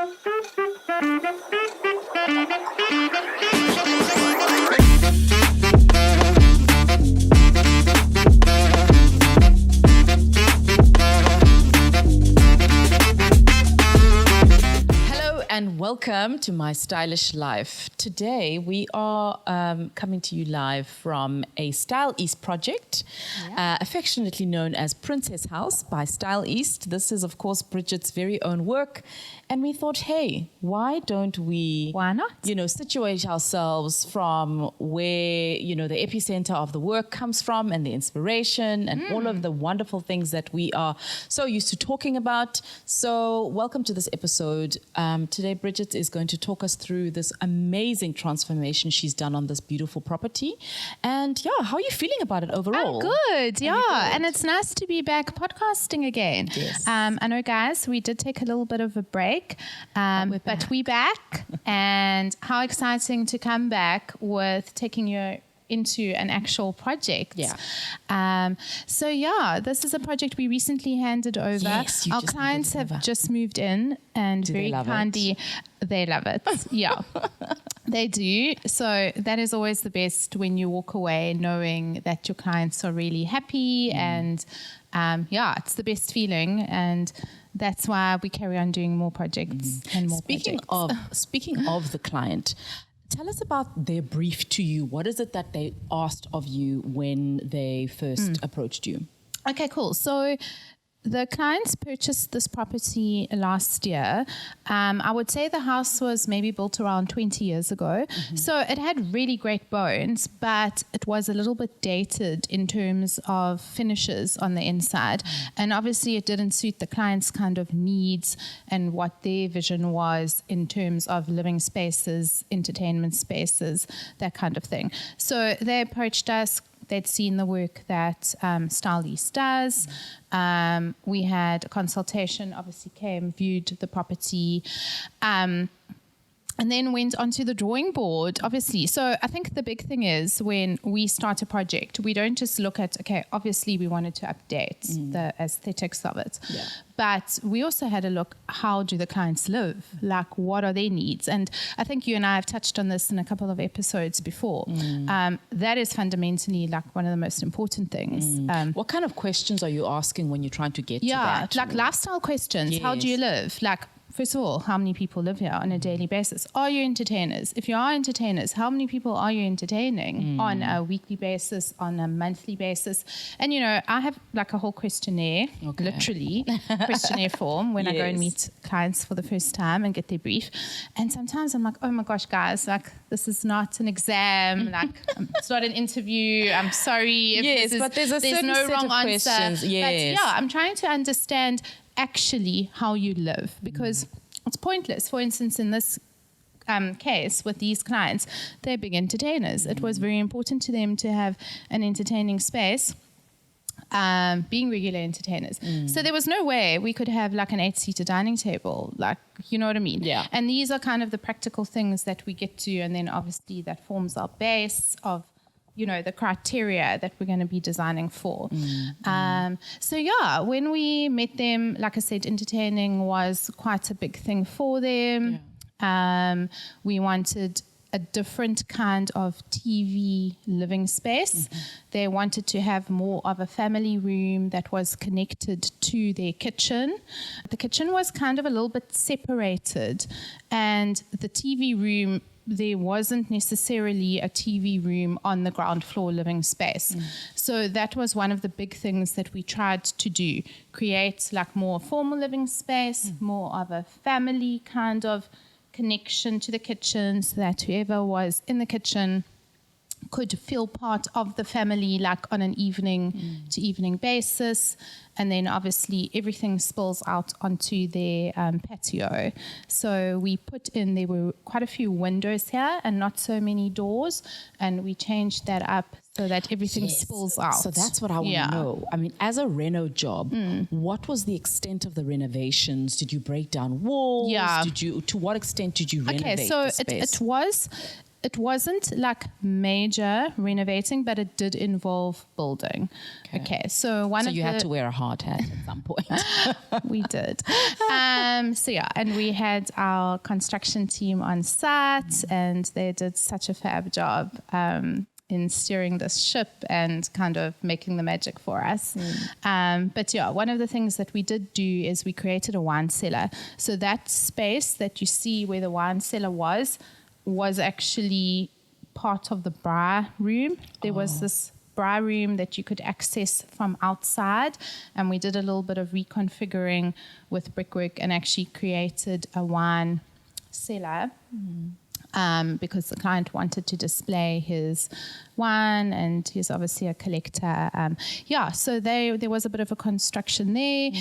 And welcome to my stylish life. Today we are coming to you live from a Styleast project, affectionately known as Princess House by Styleast. This is, of course, Bridget's very own work. And we thought, hey, why don't we, situate ourselves from where, the epicenter of the work comes from and the inspiration and all of the wonderful things that we are so used to talking about. So welcome to this episode. Today, Bridget is going to talk us through this amazing transformation she's done on this beautiful property. And how are you feeling about it overall? I'm good, and it's nice to be back podcasting again. Yes. I know, guys, we did take a little bit of a break, but we're back. And how exciting to come back with taking you into an actual project. This is a project we recently handed over. Yes, our clients have just moved in, and very kindly, they love it. Yeah, they do. So that is always the best, when you walk away knowing that your clients are really happy, and it's the best feeling. And that's why we carry on doing more projects and more projects. Speaking of the client, tell us about their brief to you. What is it that they asked of you when they first approached you? Okay, cool. So the clients purchased this property last year. I would say the house was maybe built around 20 years ago. So it had really great bones, but it was a little bit dated in terms of finishes on the inside. And obviously it didn't suit the client's kind of needs and what their vision was in terms of living spaces, entertainment spaces, that kind of thing. So they approached us. They'd seen the work that Styleast does. We had a consultation, obviously came, viewed the property, and then went onto the drawing board, obviously. So I think the big thing is, when we start a project, we don't just look at, okay, obviously we wanted to update the aesthetics of it. Yeah. But we also had a look, how do the clients live? Like, what are their needs? And I think you and I have touched on this in a couple of episodes before. That is fundamentally like one of the most important things. What kind of questions are you asking when you're trying to get to that? Like lifestyle questions. Yes. How do you live? Like, first of all, how many people live here on a daily basis? Are you entertainers? If you are entertainers, how many people are you entertaining on a weekly basis, on a monthly basis? And, I have like a whole questionnaire, literally, questionnaire form when I go and meet clients for the first time and get their brief. And sometimes I'm like, oh my gosh, guys, like, this is not an exam. Like, it's not an interview. I'm sorry. If but there's no set wrong of answer. Questions. Yes. But I'm trying to understand actually how you live, because it's pointless. For instance, in this case with these clients, they're big entertainers. It was very important to them to have an entertaining space, being regular entertainers. So there was no way we could have like an 8-seater dining table, like, you know what I mean? Yeah. And these are kind of the practical things that we get to, and then obviously that forms our base of the criteria that we're going to be designing for. When we met them, like I said, entertaining was quite a big thing for them. Yeah. We wanted a different kind of TV living space. They wanted to have more of a family room that was connected to their kitchen. The kitchen was kind of a little bit separated, and the TV room, there wasn't necessarily a TV room on the ground floor living space. So that was one of the big things that we tried to do, create like more formal living space, more of a family kind of connection to the kitchen, so that whoever was in the kitchen could feel part of the family, like on an evening to evening basis. And then obviously everything spills out onto their patio. So we put in, there were quite a few windows here and not so many doors. And we changed that up so that everything spills out. So that's what I want to know. I mean, as a reno job, what was the extent of the renovations? Did you break down walls? Yeah. To what extent did you renovate the space? Okay, so it was it wasn't like major renovating, but it did involve building. Okay, so you had to wear a hard hat at some point. We did. So yeah, and we had our construction team on site, and they did such a fab job in steering this ship and kind of making the magic for us. But yeah, one of the things that we did do is we created a wine cellar. So that space that you see where the wine cellar was actually part of the bra room. There was this bra room that you could access from outside, and we did a little bit of reconfiguring with brickwork and actually created a wine cellar. Because the client wanted to display his wine, and he's obviously a collector. So there was a bit of a construction there.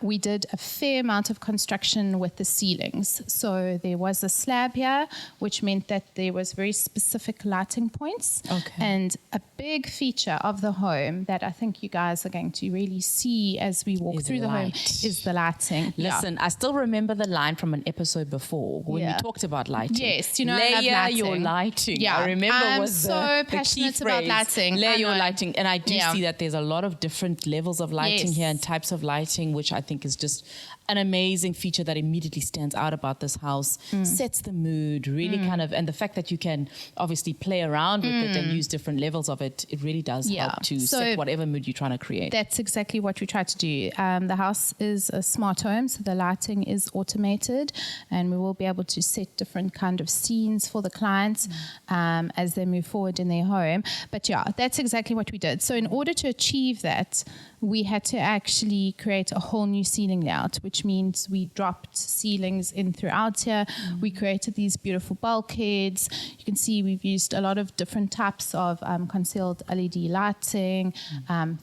We did a fair amount of construction with the ceilings. So there was a slab here, which meant that there was very specific lighting points. And a big feature of the home that I think you guys are going to really see as we walk through the home is the lighting. Listen, I still remember the line from an episode before when we talked about lighting. Yes, you know, layer your lighting. Yeah, I remember I'm was so the passionate key about phrase. lighting. Layer your lighting, and I do Yeah. see that there's a lot of different levels of lighting here and types of lighting, which I think is just an amazing feature that immediately stands out about this house. Sets the mood, really kind of, and the fact that you can obviously play around with it and use different levels of it, it really does help to set whatever mood you're trying to create. That's exactly what we try to do. The house is a smart home, so the lighting is automated, and we will be able to set different kind of scenes for the clients as they move forward in their home. But yeah, that's exactly what we did. So in order to achieve that, we had to actually create a whole new ceiling layout, which means we dropped ceilings in throughout here. We created these beautiful bulkheads. You can see we've used a lot of different types of concealed LED lighting.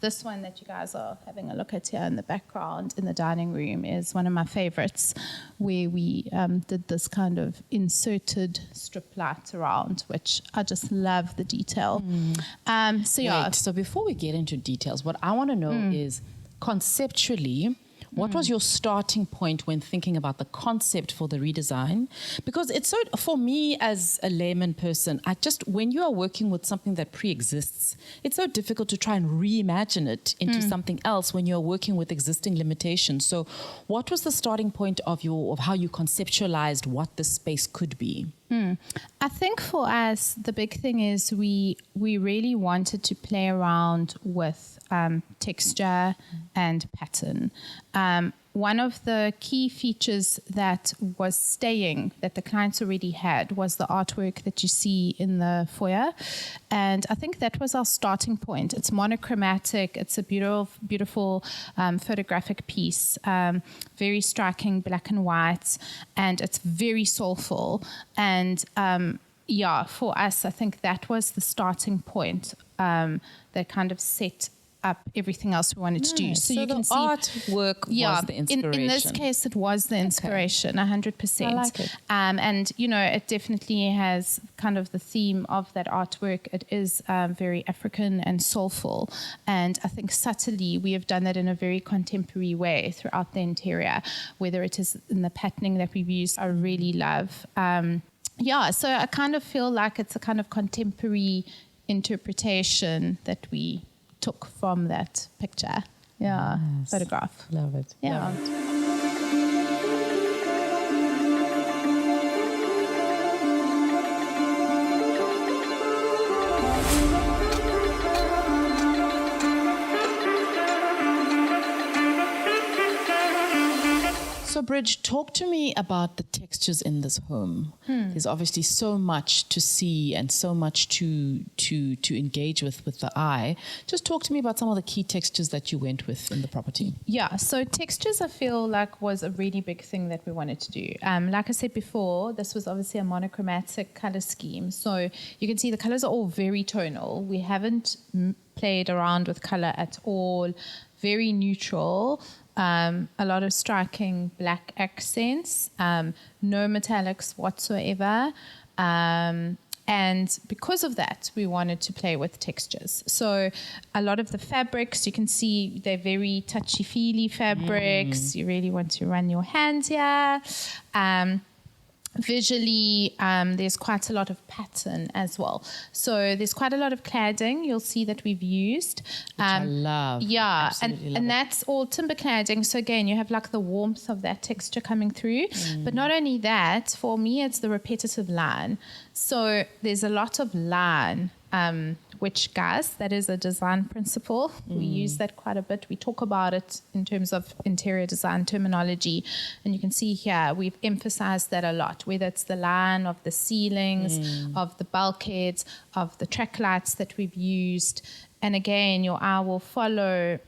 This one that you guys are having a look at here in the background in the dining room is one of my favorites, where we did this kind of inserted strip light around, which I just love the detail. So before we get into details, what I want to know is conceptually, what was your starting point when thinking about the concept for the redesign? Because it's so, for me as a layman person, when you are working with something that pre-exists, it's so difficult to try and reimagine it into something else when you're working with existing limitations. So what was the starting point of how you conceptualized what this space could be? I think for us, the big thing is we really wanted to play around with texture and pattern. One of the key features that was staying, that the clients already had, was the artwork that you see in the foyer. And I think that was our starting point. It's monochromatic. It's a beautiful photographic piece, very striking black and white, and it's very soulful. And for us, I think that was the starting point that kind of set up everything else we wanted to do. So you can see artwork was the inspiration. In this case, it was the inspiration, 100%. I like it. And, it definitely has kind of the theme of that artwork. It is very African and soulful. And I think subtly we have done that in a very contemporary way throughout the interior, whether it is in the patterning that we've used, I really love. So I kind of feel like it's a kind of contemporary interpretation that we took from that picture, photograph. Love it. Yeah. Love it. So, Bridget, talk to me about the textures in this home. There's obviously so much to see and so much to engage with the eye. Just talk to me about some of the key textures that you went with in the property. Yeah, so textures I feel like was a really big thing that we wanted to do. Like I said before, this was obviously a monochromatic color scheme. So you can see the colors are all very tonal. We haven't played around with color at all. Very neutral. A lot of striking black accents, no metallics whatsoever. And because of that, we wanted to play with textures. So a lot of the fabrics, you can see they're very touchy-feely fabrics. You really want to run your hands here. Visually, there's quite a lot of pattern as well. So there's quite a lot of cladding you'll see that we've used. Which I love. Yeah, Absolutely love and it. that's all timber cladding. So again, you have like the warmth of that texture coming through. But not only that, for me, it's the repetitive line. So there's a lot of line, which, guys, that is a design principle. We use that quite a bit. We talk about it in terms of interior design terminology. And you can see here, we've emphasized that a lot, whether it's the line of the ceilings, of the bulkheads, of the track lights that we've used. And again, your eye will follow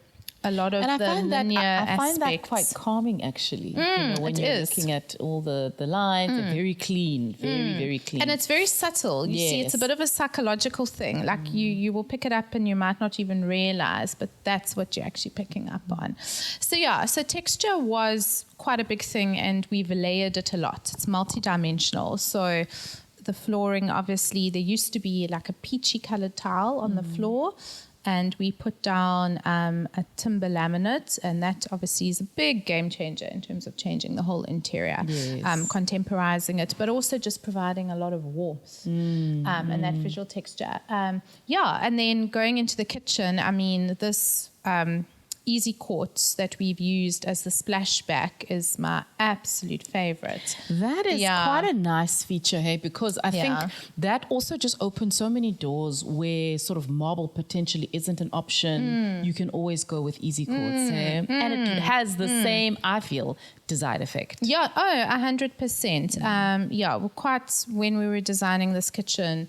a lot of the linear aspects. I find that quite calming, actually. When you're looking at all the lines, they're very clean, very clean. And it's very subtle. You see, it's a bit of a psychological thing. Like you will pick it up and you might not even realize, but that's what you're actually picking up on. So texture was quite a big thing, and we've layered it a lot. It's multidimensional. So the flooring, obviously, there used to be like a peachy colored tile on the floor. And we put down a timber laminate, and that obviously is a big game changer in terms of changing the whole interior, contemporizing it, but also just providing a lot of warmth and that visual texture. And then going into the kitchen, I mean, this easy quartz that we've used as the splashback is my absolute favorite. That is quite a nice feature, hey, because I think that also just opens so many doors where sort of marble potentially isn't an option. You can always go with easy quartz, hey? And it has the same, I feel, desired effect. Yeah, 100%. When we were designing this kitchen,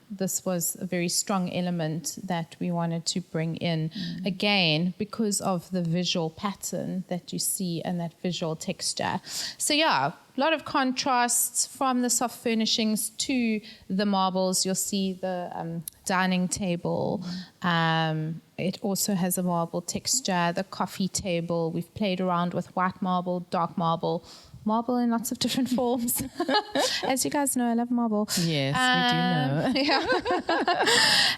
this was a very strong element that we wanted to bring in, again, because of the visual pattern that you see and that visual texture. So a lot of contrasts from the soft furnishings to the marbles. You'll see the dining table. It also has a marble texture. The coffee table, we've played around with white marble, dark marble in lots of different forms. As you guys know, I love marble. Yes, we do know.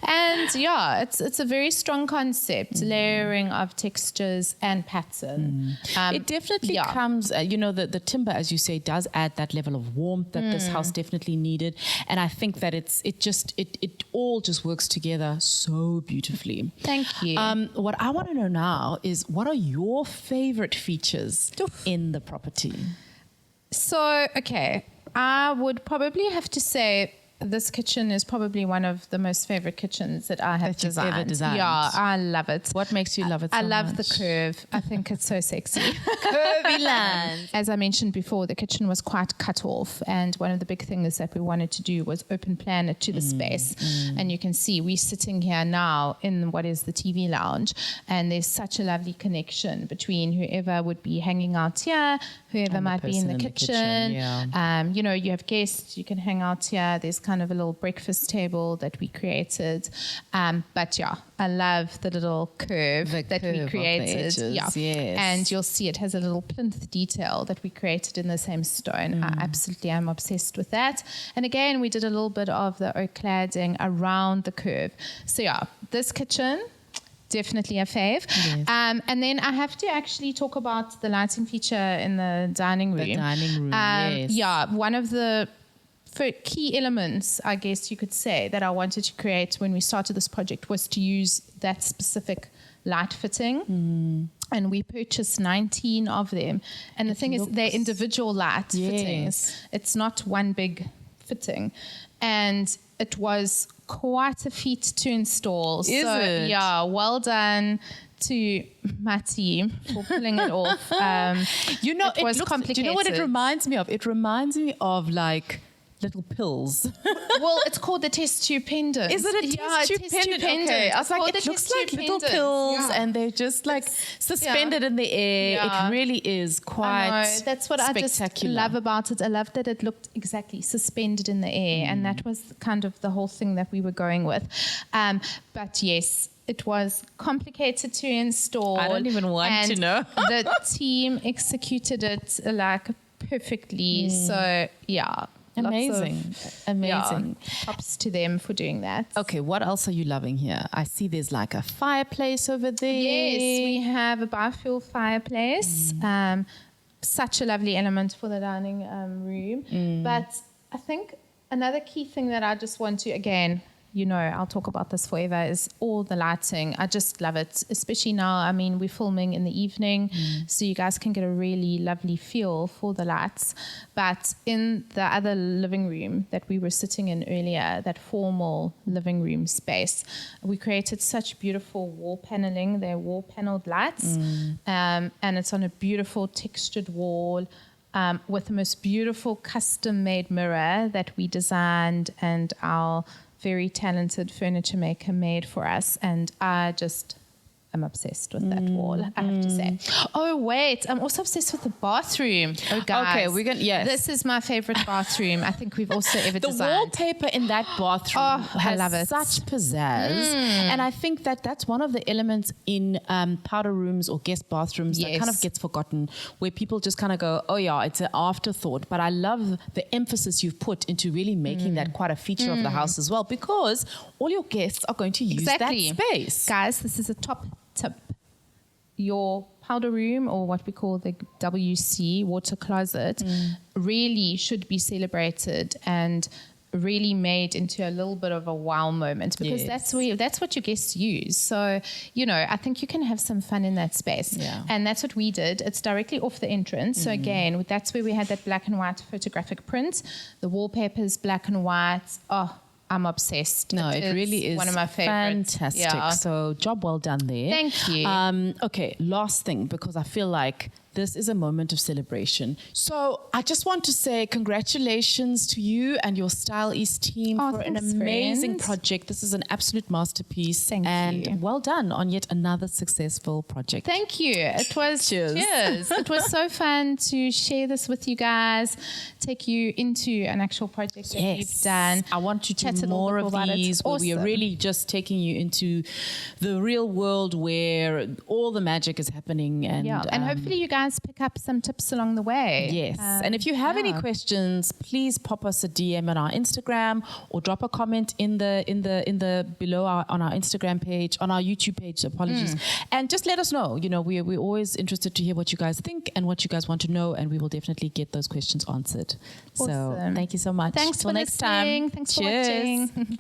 And it's a very strong concept, layering of textures and pattern. It definitely comes, the timber, as you say, does add that level of warmth that this house definitely needed. And I think that it all just works together so beautifully. Thank you. What I want to know now is, what are your favorite features in the property? So, okay, I would probably have to say this kitchen is probably one of the most favorite kitchens that I have designed. Ever designed. Yeah, I love it. What makes you love it so much? I love the curve. I think it's so sexy. Curvy lines. As I mentioned before, the kitchen was quite cut off, and one of the big things that we wanted to do was open plan it to the space. And you can see we're sitting here now in what is the TV lounge, and there's such a lovely connection between whoever would be hanging out here, whoever might be in the kitchen. You have guests, you can hang out here. There's kind of a little breakfast table that we created. I love the little curve that we created. Yes. And you'll see it has a little plinth detail that we created in the same stone. I absolutely am obsessed with that. And again, we did a little bit of the oak cladding around the curve. So this kitchen, definitely a fave. Yes. And then I have to actually talk about the lighting feature in the dining room. The dining room, yes. Yeah, one of the key elements, I guess you could say, that I wanted to create when we started this project was to use that specific light fitting. And we purchased 19 of them. And the thing is, they're individual light fittings. It's not one big fitting. And it was quite a feat to install. Is it? Yeah, well done to my team for pulling it off. It was complicated. Do you know what it reminds me of? It reminds me of like little pills. Well, it's called the test tube pendant. Is it a test tube pendant? Okay. I was like, it looks like little pills and they're just like suspended in the air. It really is quite That's what I just love about it. I love that it looked exactly suspended in the air, and that was kind of the whole thing that we were going with. But yes, it was complicated to install. I don't even want to know. The team executed it like perfectly. So amazing. Props to them for doing that. Okay, what else are you loving here? I see there's like a fireplace over there. Yes, we have a biofuel fireplace. such a lovely element for the dining room. But I think another key thing that I just want to, again, you know, I'll talk about this forever, is all the lighting. I just love it, especially now. I mean, we're filming in the evening, so you guys can get a really lovely feel for the lights. But in the other living room that we were sitting in earlier, that formal living room space, we created such beautiful wall paneling. They're wall paneled lights, and it's on a beautiful textured wall. With the most beautiful custom-made mirror that we designed and our very talented furniture maker made for us. And I just am obsessed with that wall, I have to say. Oh, wait. I'm also obsessed with the bathroom. Oh, guys. Okay, yes. This is my favorite bathroom I think we've also ever the designed. wallpaper in that bathroom has I love it. such pizzazz. And I think that that's one of the elements in powder rooms or guest bathrooms that kind of gets forgotten, where people just kind of go, oh yeah, it's an afterthought. But I love the emphasis you've put into really making that quite a feature of the house as well, because all your guests are going to use that space. Guys, this is a top tip. Your powder room, or what we call the WC, water closet, really should be celebrated and really made into a little bit of a wow moment, because that's what your guests use. So, you know, I think you can have some fun in that space. And that's what we did. It's directly off the entrance. So again, that's where we had that black and white photographic print. The wallpaper's black and white. Oh, I'm obsessed. No, it really is one of my favorites. Fantastic. Yeah. So job well done there. Thank you. Okay, last thing, because I feel like this is a moment of celebration. So I just want to say congratulations to you and your Styleast team for an amazing project. This is an absolute masterpiece. Thank you. And well done on yet another successful project. Thank you. It was Cheers. It was so fun to share this with you guys, take you into an actual project that we've done. I want you to do more of these where we are really just taking you into the real world where all the magic is happening. And hopefully you guys pick up some tips along the way. Yes. And if you have any questions, please pop us a DM on our Instagram, or drop a comment in the below on our Instagram page, on our YouTube page, apologies. And just let us know. You know, we're always interested to hear what you guys think and what you guys want to know, and we will definitely get those questions answered. Awesome. So thank you so much. Thanks Till for next time. Thanks for watching.